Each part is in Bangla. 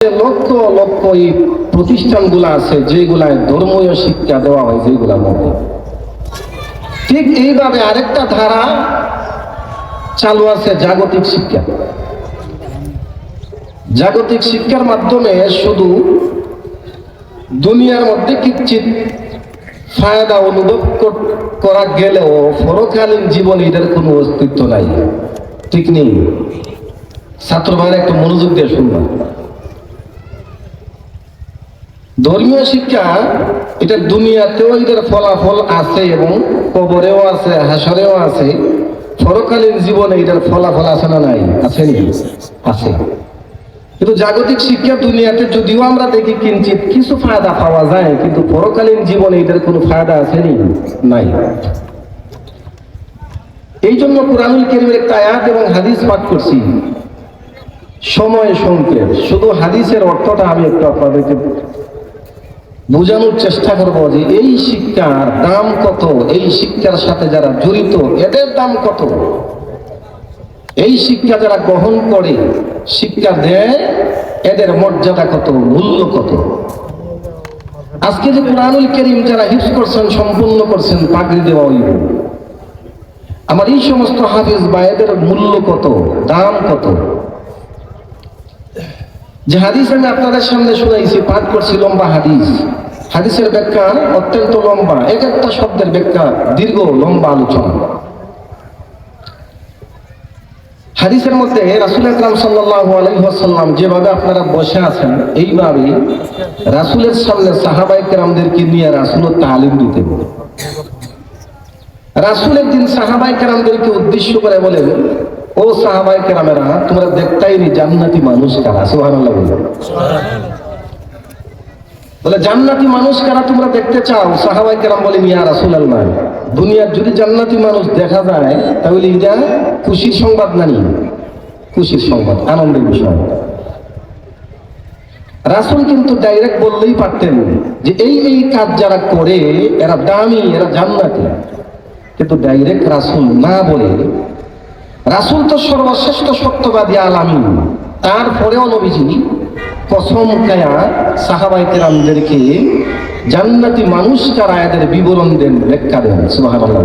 লক্ষ লক্ষ এই প্রতিষ্ঠানগুলো আছে যেগুলায় ধর্মীয় শিক্ষা দেওয়া হয়, যেগুলোর মধ্যে ঠিক এইভাবে আরেকটা ধারা চালু আছে, জাগতিক শিক্ষা। জাগতিক শিক্ষার মাধ্যমে শুধু দুনিয়ার মধ্যে কিঞ্চিত ফায়দা অনুভব করা গেলেও পরকালীন জীবনে এদের কোনো অস্তিত্ব নাই, ঠিক নেই। ছাত্র ভাইরা একটু মনোযোগ দিয়ে শুনবেন। ধর্মীয় শিক্ষা এটা দুনিয়াতেও এটার ফলাফল আছে এবং কবরেও আছে, হাসরেও আছে। পরকালীন জীবনে এটার ফলাফল আছে না নাই? আছে নাকি? আছে। কিন্তু জাগতিক শিক্ষা দুনিয়াতে যদিও আমরা দেখি কিঞ্চিত কিছু ফায়দা পাওয়া যায়, কিন্তু পরকালীন জীবনে এটার কোনো ফায়দা আছে নি? নাই। এই জন্য কুরআনুল কারীমের একটা আয়াত এবং হাদিস পাঠ করছি। সময় সংক্ষেপ, শুধু হাদিসের অর্থটা আমি একটু আপনাদেরকে বোঝানোর চেষ্টা করব যে এই শিক্ষার দাম কত, এই শিক্ষার সাথে যারা জড়িত এদের দাম কত, এই শিক্ষা যারা গ্রহণ করে, শিক্ষা দেয়, এদের মর্যাদা কত, মূল্য কত। আজকে যে কুরআনুল কারীম যারা হিফজ করছেন, সম্পূর্ণ করছেন, পাগড়ি দেওয়া হইব, আমার এই সমস্ত হাফেজ ভাইদের মূল্য কত, দাম কত। যে হাদিস আমি আপনাদের সামনে শুনাইছি, পাঠ করছি, লম্বা হাদিস। হাদিসের ব্যাখ্যা অত্যন্ত লম্বা, এক একটা শব্দের ব্যাখ্যা দীর্ঘ লম্বা আলোচনা। হাদিসের মধ্যে রাসূল আকরাম সাল্লাল্লাহু আলাইহি ওয়াসাল্লাম যেভাবে আপনারা বসে আছেন, এইভাবে রাসূলের সামনে সাহাবায়ে কেরামদেরকে নিয়ে রাসূল তালিম দিতেন। রাসূল একদিন সাহাবায়ে কেরামদেরকে উদ্দেশ্য করে বলেন, ও সাহাবায়ে কেরামেরা, তোমরা দেখতাইনি জান্নাতি মানুষ কারা? সুবহানাল্লাহ বলে, জান্নাতি মানুষ কারা তোমরা দেখতে চাও? সাহাবায়ে কেরাম বলেন, ইয়া রাসূলুল্লাহ, দুনিয়ার যদি জান্নাতি মানুষ দেখা যায় তাহলে এটা খুশির সংবাদ নানি? খুশির সংবাদ, আনন্দের বিষয়। রাসূল কিন্তু ডাইরেক্ট বললেই পারতেন যে এই এই কাজ যারা করে এরা দামি, এরা জান্নাতি, কিন্তু ডাইরেক্ট রাসূল না বলে, রাসূল তো সর্বশ্রেষ্ঠ সত্যবাদী আলামিন, তারপরেও নবীজি কসম খায়া সাহাবায়ে কেরামদেরকে জান্নাতি মানুষ কারা এদের বিবরণ দেন, ব্যাখ্যা দেন। সুবহানাল্লাহ।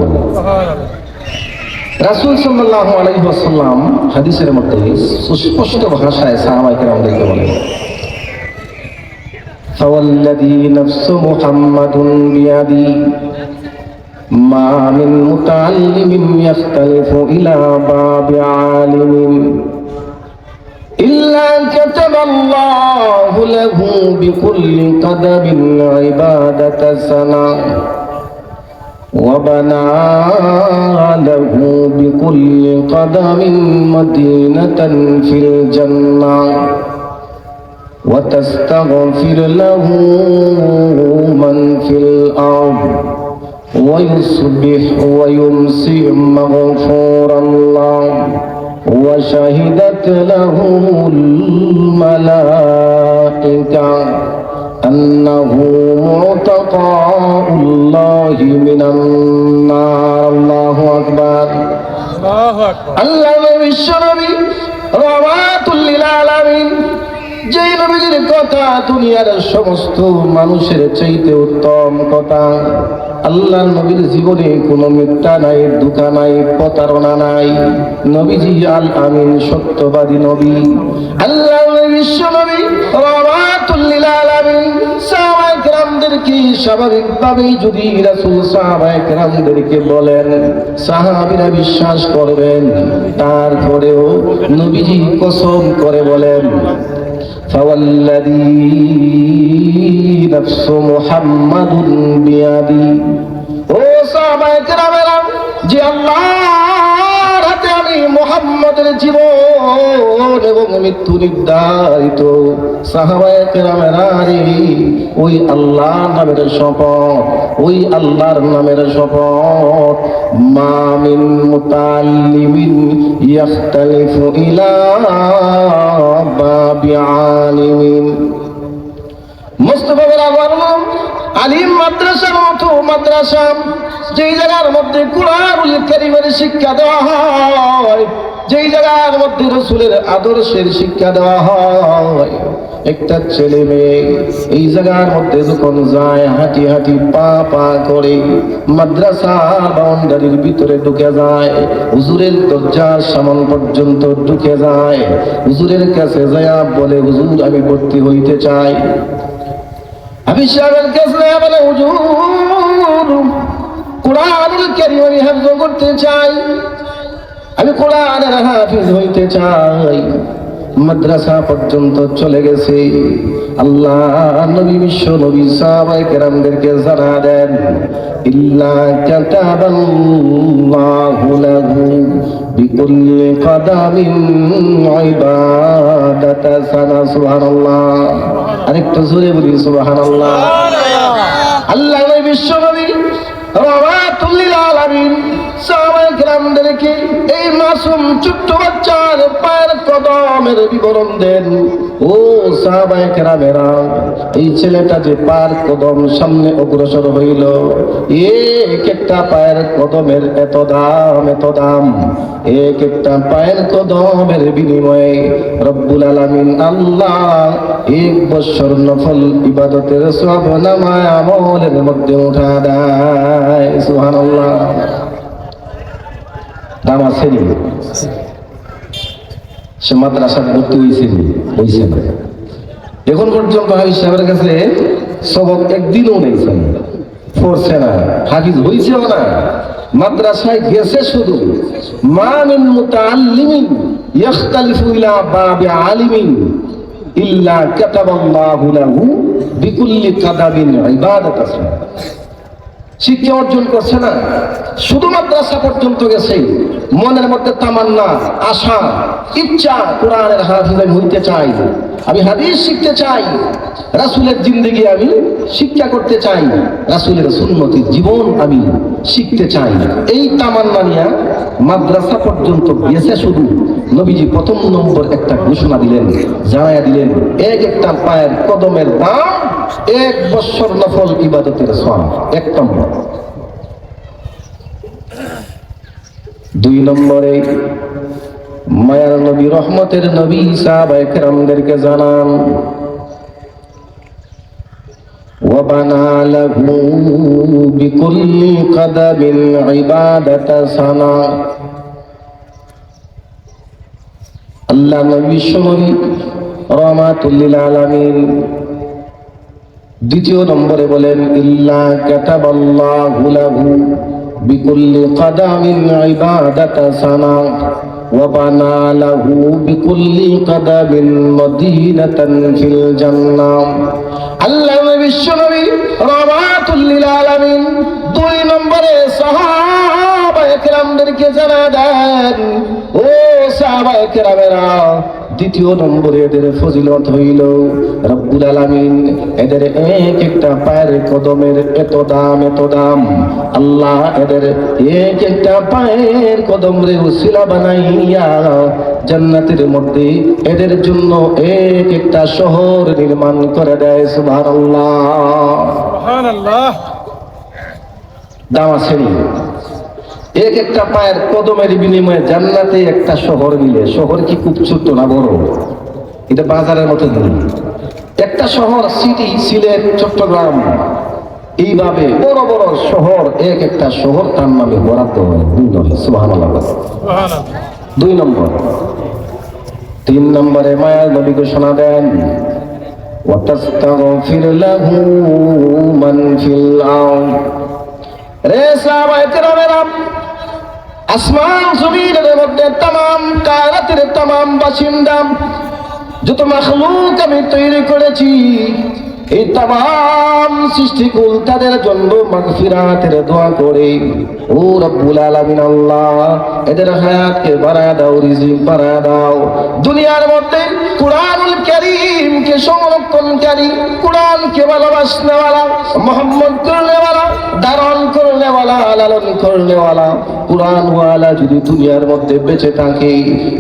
রাসূল সাল্লাল্লাহু আলাইহি ওয়াসাল্লাম হাদিসের মধ্যে সুস্পষ্ট ভাষায় সাহাবায়ে কেরামদেরকে বলেন, ফাওয়াল্লাযী নাফসু মুহাম্মাদুন বিয়াদি মা মিন মুতাআল্লিমিন ইয়াখতালিফু ইলা বাবি আলিমিন ইল্লা কাতাবাল্লাহু লাহু বিকুল্লি কদমিন ইবাদাতাস সানা ওয়া বানা লাহু বিকুল্লি কদমিন মাদিনাতান ফিল জান্নাহ ওয়া তাস্তাগফির লাহু মান ফিল আরদ ওয়া ইউসবিহু ওয়া ইউমসি মাগফুরান লাহু وشهدت له الملائكة أنه معتقى الله من النار. الله أكبر. الله বিশ্বনবী রাহমাতুল লিল আলামিন, যেই নবীর কথা দুনিয়ার সমস্ত মানুষের চাইতে উত্তম কথা। আল্লাহর নবীর জীবনে কোনো মিথ্যা নাই, ধোঁকা নাই, প্রতারণা নাই। নবীজি আল আমিন, সত্যবাদী নবী। আল্লাহর বিশ্ব নবী রাহমাতুল লিল আলামিন। সাহাবায়ে কেরামদেরকে স্বাভাবিকভাবেই যদি রাসূল সাহাবায়ে কেরামদেরকে বলেন, সাহাবীরা বিশ্বাস করবেন। তারপরেও নবীজি কসম করে বলেন, ফাওয়াল্লাযী নাফসু মুহাম্মাদুন বিয়াদি, ও সাহাবায়ে কেরামেরা, যে আল্লাহর হাতে আমি মুহাম্মদের জীবন এবং মৃত্যু নির্ধারিত। সাহাবায়ে কেরামেরা রে, ওই আল্লাহর নামের শপথ, ওই আল্লাহর নামের শপথ, মা মিন মুতাআল্লিমিন ইয়াখতালিফু ইলা বাবি আলিমিন। মুস্তাফা বরাবর আলিম মাদ্রাসার মতো মাদ্রাসা, যেই জায়গার মধ্যে কুরআনুল কারীমের শিক্ষা দেওয়া হয়, যেই জায়গার মধ্যে রাসূলের আদর্শের শিক্ষা দেওয়া হয়, একটা ছেলে মেয়ে এই জায়গার মধ্যে যখন যায় হাঁটি হাঁটি পা পা করে মাদ্রাসার বাউন্ডারির ভিতরে ঢুকে যায়, হুজুরের দরজার সামনে পর্যন্ত ঢুকে যায়, হুজুরের কাছে যায় বলে, হুজুর আমি ভর্তি হইতে চাই। হাফিজ সাহেবের কাছে বলে, হুজুর কোরআনুল কারীম আমি হিফজ করতে চাই, আমি কোরআনের হাফিজ হইতে চাই। মাদ্রাসা পর্যন্ত চলে গেছে। আল্লাহ নবী বিশ্ব নবী সাহাবায়ে কেরামদেরকে জানা দেন, ইল্লা কাতাবাল্লাহু লাহু বিকুল্লি কদামিন ইবাদাতা সানা। সুবহানাল্লাহ, আরেকটু জোরে বলি সুবহানাল্লাহ। আল্লাহ নবী বিশ্ব নবী রাহমাতুল লিল আলামিন সাহাবায়ে কেরামদেরকে এই মাসুম ছোট্ট বাচ্চার পায়ের কদমের বিবরণ দেন। ও সাহাবায়ে কেরামেরা, এই ছেলেটা যে পায়ের কদম সামনে অগ্রসর হইল, এক একটা পায়ের কদমের এত দাম, এত দাম। এক একটা পায়ের কদমের বিনিময়ে রব্বুল আলামিন আল্লাহ 1 বছর নফল ইবাদতের সওয়াব নামায় আমলের মধ্যে উঠা দেয়। সুবহানাল্লাহ। দাম আছে নি? সে মাদ্রাসা ভর্তি হয়েছে না। এখন পর্যন্ত হাফিজ সাহেবের কাছে সবক একদিনও নেইছেন, পড়ছে না, হাফিজ হইছেও না, মাদ্রাসায় গেছে শুধু। মা মিন মুতাআল্লিমিন ইখতালিফু ইলা বাবি আলিমিন ইল্লা কাতাবাল্লাহু লাহু বিকুল্লি কাদাবিন ইবাদাতান। শিক্ষা অর্জন করছে না, শুধু মাদ্রাসা পর্যন্ত গেছে, মনের মধ্যে তামান্না, আশা, ইচ্ছা, কোরআনের হাফিজ আমি হইতে চাই, আমি হাদিস শিখতে চাই, রাসূলের জিন্দেগি আমি শিক্ষা করতে চাই, রাসূলের সুন্নতি জীবন আমি শিখতে চাই। এই তামান্না নিয়ে মাদ্রাসা পর্যন্ত গেছে শুধু। নবীজি প্রথম নম্বর একটা ঘোষণা দিলেন, জানায়া দিলেন, এক একটা পায়ের কদমের দাম 1 বছর নফল ইবাদতের সওয়াব। 1 নম্বর। 2 নম্বরে মায়ার নবী, রহমতের নবী সাহাবায়ে কেরামদেরকে জানান, ওয়াবানা লাহু বিকুল্লি কদামিন ইবাদাতা সানা। আল্লাহ নবী নবী রহমাতুল লিল আলামিন 2 নম্বরে বলেন, ইল্লা কাতাবাল্লাহু লাহু বিকুল্লি কদামিন ইবাদাতা সানা ওয়া বানা লাহু বিকুল্লি কদামিন মদিনাতান ফিল জান্নাহ। আল্লাহ বিশ্ব নবী রাহমাতুল লিল আলামিন 2 নম্বরে সাহাবায়ে কেরামদেরকে জানা দেন, ও সাহাবায়ে কেরামেরা, 2 নম্বরে এদের ফজিলত হইল, রব্বুল আলামিন এদের এক একটা পায়ের কদমের এত দাম, এত দাম। আল্লাহ এদের এক একটা পায়ের কদমের উসিলা বানাইয়া জান্নাতের মধ্যে এদের জন্য এক একটা শহর নির্মাণ করে দেয়। সুবহানাল্লাহ, সুবহানাল্লাহ। দাম আছে নি? এক একটা পায়ের কদমের বিনিময়ে জান্নাতে একটা শহর মিলে। শহর কি খুব ছোট না বড়? এটা বাজারের মতো দিন একটা শহর, সিটি, সিলেট, চট্টগ্রাম, এইভাবে বড় বড় শহর, এক একটা শহর তার নামে বরাদ্দ হয়। সুবহানাল্লাহ, সুবহানাল্লাহ। 2 নম্বর। 3 নম্বরে মায়ার নবী ঘোষণা দেন, ওয়াতাস্তাগফির লাহু মান ফিল আরদ। রে সাহাবায়ে কেরামেরা, আসমান জমিনের মধ্যে তামাম কায়নাতের তামাম বাসিন্দা যত মাখলুক আমি তৈরি করেছি, এই তামাম সৃষ্টিকুল তাদের জন্য মাগফিরাতের দোয়া করে, ও রব্বুল আলামিন আল্লাহ এদের হায়াতকে বাড়ায় দাও, রিজিক বাড়ায় দাও। দুনিয়ার মধ্যে কুরআনুল কারীমকে সংরক্ষণকারী, কুরআনকে ভালোবাসনেওয়ালা, মুহাম্মদ করনেওয়ালা, ধারণ করনেওয়ালা, লালন করনেওয়ালা কুরআনওয়ালা যদি দুনিয়ার মধ্যে বেঁচে থাকে,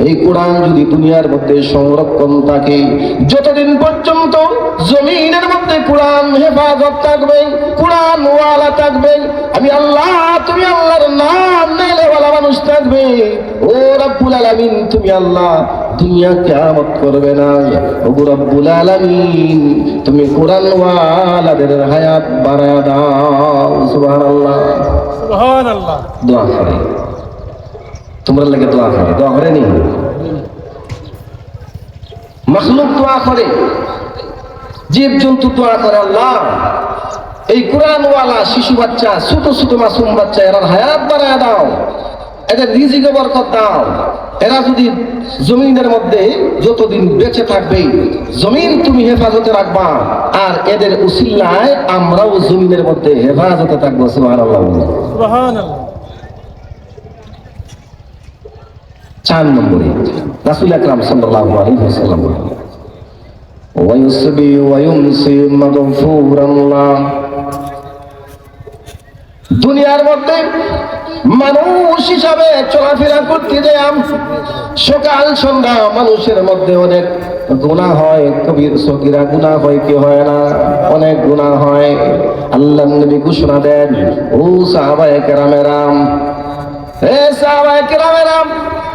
এই কুরআন যদি দুনিয়ার মধ্যে সংরক্ষণ থাকে, যতদিন পর্যন্ত জমিনের মধ্যে কুরআন হেফাজত থাকবে, কুরআনওয়ালা থাকবে, আমি আল্লাহ, তুমি আল্লাহর নাম নেওয়ালা মানুষ থাকবে, ও রব্বুল আলামিন তুমি আল্লাহ দুনিয়া কিয়ামত করবে না। ওগো রব্বুল আলামিন, তুমি কোরআন ওয়ালাদের হায়াত বাড়ায়া দাও। সুবহানাল্লাহ সুবহানাল্লাহ। দোয়া করে, তোমরা লাগে দোয়া করে, দোয়া করেনি? মাখলুক দোয়া করে, জীব জন্তু দোয়া করে, আল্লাহ এই কোরআনওয়ালা শিশু বাচ্চা, ছোট ছোট মাসুম বাচ্চা, এরা হায়াত বাড়ায় দাও, এদের রিজিকে বরকত দাও। এরা যদি জমিনের মধ্যে যতদিন বেঁচে থাকবে, জমিন তুমি হেফাজতে রাখবা, আর এদের উসিলায় আমরাও জমিনের মধ্যে হেফাজতে থাকবো। সুবহানাল্লাহ সুবহানাল্লাহ। 4 নম্বরে রাসূল আকরাম সাল্লাল্লাহু আলাইহি ওয়াসাল্লাম ওয়ায়ুসবি ওয়ায়ুমসি মাগফুরাল্লাহ। দুনিয়ার মধ্যে মানুষ হিসাবে চলাফেরা করতে যাই, সকাল সন্ধ্যা মানুষের মধ্যে অনেক গুনাহ হয়, কবির সগীরা গুনাহ হয়, কি হয় না? অনেক গুনাহ হয়। আল্লাহর নবী ঘোষণা দেন, ও সাহাবায়ে কেরামেরা, হে সাহাবায়ে কেরামেরা,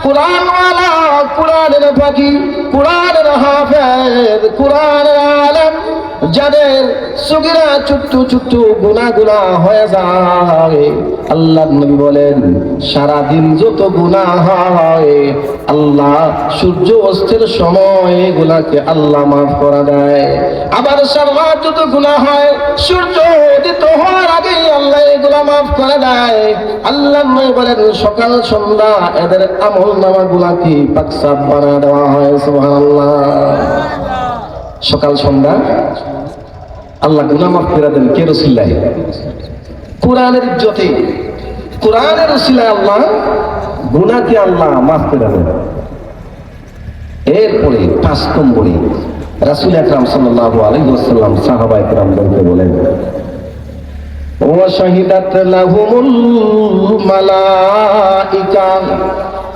কুরআনওয়ালা, কুরআনের পাখি, কুরআনের হাফেজ, কুরআনের আলেম, যাদের সগীরা ছোট্ট ছোট্ট গুনাহগুলা হয়ে যায়, আল্লাহর নবী বলেন সারাদিন যত গুনাহ হয়, আল্লাহ সূর্য অস্তের সময় এগুলাকে আল্লাহ মাফ করে দেয়। আবার সারা যত গুনাহ হয়, সূর্য উদিত হওয়ার আগে আল্লাহ এগুলা মাফ করে দেয়। আল্লাহর নবী বলেন সকাল সন্ধ্যা এদের আমল নামাগুলাকে পাকসাফ বানায় দেওয়া হয়। সুবহানাল্লাহ। সকাল সন্ধ্যা আল্লাহ গুনাহ মাফ করে দেন। কে? রাসূলুল্লাহ। কোরআনের ইজ্জতে, কোরআনের উসিলায় আল্লাহ গুনাহকে আল্লাহ মাফ করে দেন। এরপরে 5 নম্বরে রাসূল আকরাম সাল্লাল্লাহু আলাইহি ওয়াসাল্লাম সাহাবায়ে কেরামদেরকে বলেন, ওয়া শাহিদাত লাহুমুল মালাইকা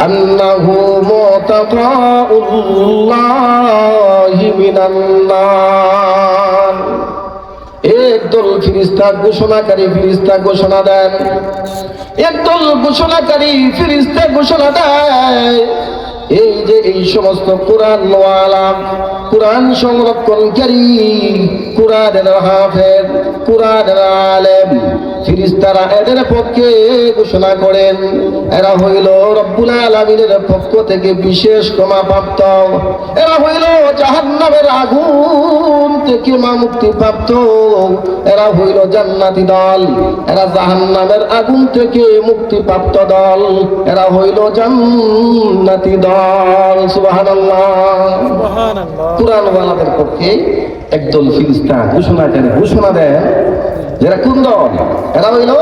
আন্নাহু মুতাকাউল্লাহি মিনান নার। একদল ফেরেশতা ঘোষণাকারী ফেরেশতা ঘোষণা দেন, একদল ঘোষণাকারী ফেরেশতা ঘোষণা দেয়, এই যে এই সমস্ত কোরআনওয়ালা, কোরআন সংরক্ষণকারী, কোরআনের হাফেজ, কোরআনের আলেম ফেরেশতারা এদের পক্ষে ঘোষণা করেন, এরা হইল রব্বুল আলামিনের পক্ষ থেকে বিশেষ ক্ষমা প্রাপ্ত, এরা হইল জাহান্নামের আগুন থেকে মুক্তি প্রাপ্ত, এরা হইল জান্নাতি দল, এরা জাহান্নামের আগুন থেকে মুক্তি প্রাপ্ত দল, এরা হইল জান্নাতি দল। সুবহানাল্লাহ সুবহানাল্লাহ। কুরআনওয়ালাদের পক্ষে একদল ফেরেশতা ঘোষণাকারী ঘোষণা দেয়, যারা কোন দল? এরা হইল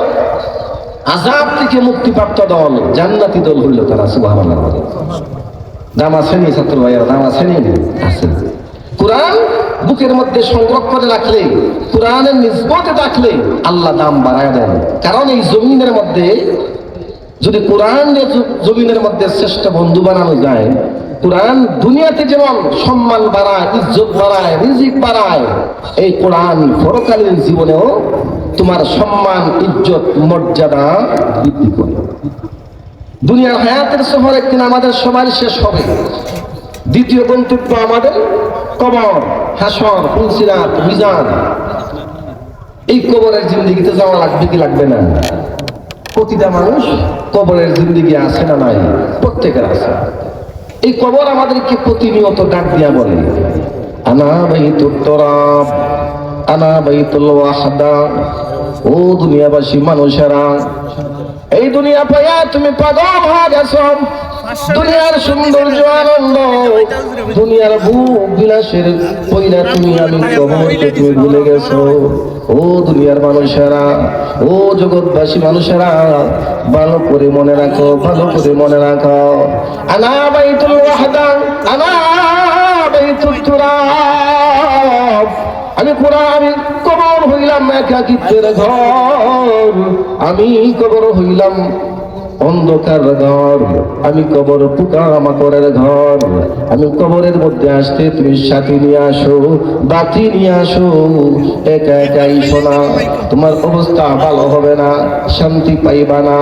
আযাব থেকে মুক্তিপ্রাপ্ত দল, জান্নাতি দল হইল তারা। সুবহানাল্লাহ। দাম আসেনি ছাত্র ভাইয়া, দাম আসেনি? আছে। কোরআন বুকের মধ্যে সংরক্ষণে রাখলে, কোরআনের নিসবতে রাখলে আল্লাহ দাম বাড়ায় দেন। কারণ এই জমিনের মধ্যে যদি কোরআন জমিনের মধ্যে শ্রেষ্ঠ বন্ধু বানানো যায়, কোরআন দুনিয়াতে যেমন সম্মান বাড়ায়, ইজ্জত বাড়ায়, রিজিক বাড়ায়, এই কোরআন পরকালীন জীবনেও তোমার সম্মান, ইজ্জত, মর্যাদা বৃদ্ধি করে। দুনিয়ার হায়াতের সফর একদিন আমাদের সবার শেষ হবে। দ্বিতীয় গন্তব্য আমাদের কবর, হাসর, ফুলসিরাত, মিজান। এই কবরের জিন্দেগিতে যাওয়া লাগবে কি লাগবে না? প্রতিটা মানুষ কবরের জিন্দেগি আছে না নাই? প্রত্যেকের আছে। এই কবর আমাদেরকে প্রতিনিয়ত ডাক দিয়া বলে, আনা বাইতুত তুরাব, আনা বাইতুল ওয়াহদা। ও দুনিয়াবাসী মানুষেরা, এই দুনিয়া পাইয়া তুমি পাগল হয়ে গেছো। দুনিয়ার সৌন্দর্য, আনন্দ, দুনিয়ার ভোগ বিলাসের পয়লা তুমি আমি কবরকে তুমি ভুলে গেছো। ও দুনিয়ার মানুষেরা, ও জগৎবাসী মানুষেরা, ভালো করে মনে রাখো, ভালো করে মনে রাখো। আনা বাইতুল ওয়াহদা, আনা বাইতুত তুরাব। আমি কোরআন, কবর হইলাম একাকিত্বের ঘর, আমি কবর হইলাম অন্ধকার ঘর, আমি কবর পোকামাকড়ের ঘর। আমি কবরের মধ্যে আসতে তুমি সাথী নিয়ে আসো, বাতি নিয়ে আসো। একা একাই শোনা, তোমার অবস্থা ভালো হবে না, শান্তি পাইবা না।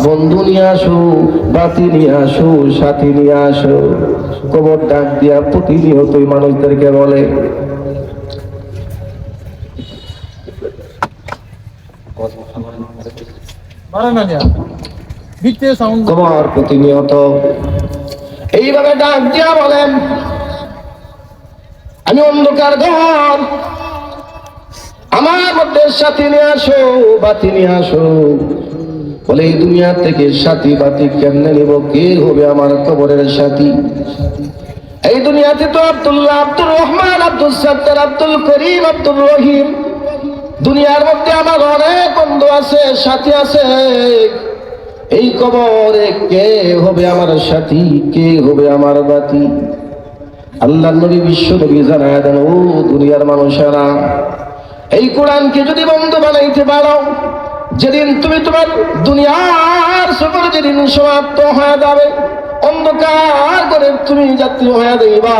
বন্ধু নিয়ে আসো, বাতি নিয়ে আসো, সাথী নিয়ে আসো। কবর ডাক দিয়া প্রতিনিয়তই মানুষদেরকে বলে, বাড়ে না নিয়া ভিতরে সাউন্ড কবর প্রতিনিয়ত এইভাবে ডাক দিয়া বলেন, আমি অন্ধকার ঘর, আমার মধ্যে সাথী নিয়ে আসো, বাতি নিয়ে আসো। বলে এই দুনিয়া থেকে সাথী বাতি কেমনে নিব, কে হবে আমার কবরের সাথী? এই দুনিয়াতে তো আব্দুল্লাহ, আব্দুর রহমান, আব্দুল সত্তার, আব্দুল করিম, আব্দুল রহিম, দুনিয়ার মধ্যে আমার অনেক বন্ধু আছে, সাথী আছে। এই কবরে কে হবে আমার সাথী, কে হবে আমার বাতি? আল্লাহ নবী, বিশ্ব নবী জানায় দেন, ও দুনিয়ার মানুষেরা, এই কোরআনকে যদি বন্ধু বানাইতে পারো, যেদিন তুমি তোমার দুনিয়ার সফর যেদিন সমাপ্ত হয়ে যাবে, অন্ধকার করে তুমি যাত্রী হয়ে যাইবা,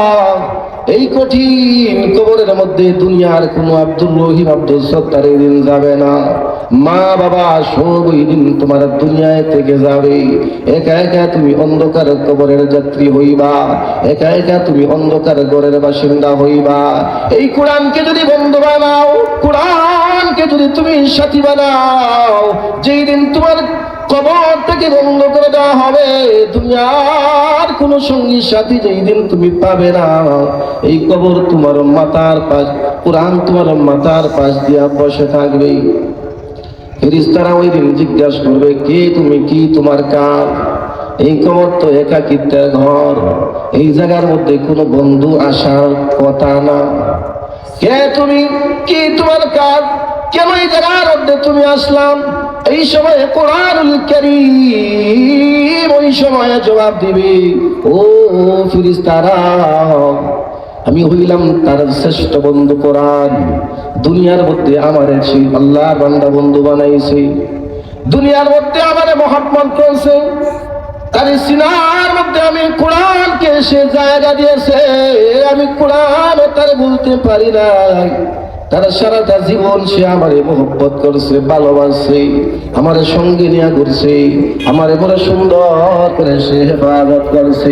এই কঠিন কবরের মধ্যে দুনিয়ার কোনো আব্দুল রহিম, আব্দুল সত্তার এই দিন যাবে না। মা বাবা সব ওই দিন তোমার দুনিয়ায় থেকে যাবে। একা একা তুমি অন্ধকার কবরের যাত্রী হইবা, একা একা তুমি অন্ধকার ঘরের বাসিন্দা হইবা। এই কোরআনকে যদি বন্ধু বানাও, কোরআনকে যদি তুমি সাথী বানাও, যেই দিন তোমার কবর থেকে বন্ধ করে দেওয়া হবে, দুনিয়ার কোন সঙ্গী সাথী যেই দিন তুমি পাবে না, এই কবর তোমার মাথার পাশ, কোরআন তোমার মাথার পাশ দিয়া বসে থাকবে। ফেরেশতারা ওই দিন জিজ্ঞাসা করবে, কে তুমি, কি তোমার কাজ? এই কবর তো একাকিত্বের ঘর, এই জায়গার মধ্যে কোনো বন্ধু আসার কথা না। কে তুমি, কি তোমার কাজ, কেন এই জায়গার মধ্যে তুমি আসলাম? এই সময়ে কোরআনুল কারীম ওই সময়ে জবাব দিবে, ও ফেরেশতারা, আমি হইলাম তার শ্রেষ্ঠ বন্ধু কোরআন। দুনিয়ার মধ্যে আমারে সেই আল্লাহর বান্দা বন্ধু বানাইছে, দুনিয়ার মধ্যে আমারে মহব্বত করছে, তার সিনার মধ্যে আমি কোরআনকে সে জায়গা দিয়েছে। আমি কোরআন তার বলতে পারি না, তার সারাটা জীবন সে আমারে মহব্বত করছে, ভালোবাসছে, আমারে সঙ্গে নিয়ে ঘুরছে, আমারে বড় সুন্দর করে সে হেফাজত করছে।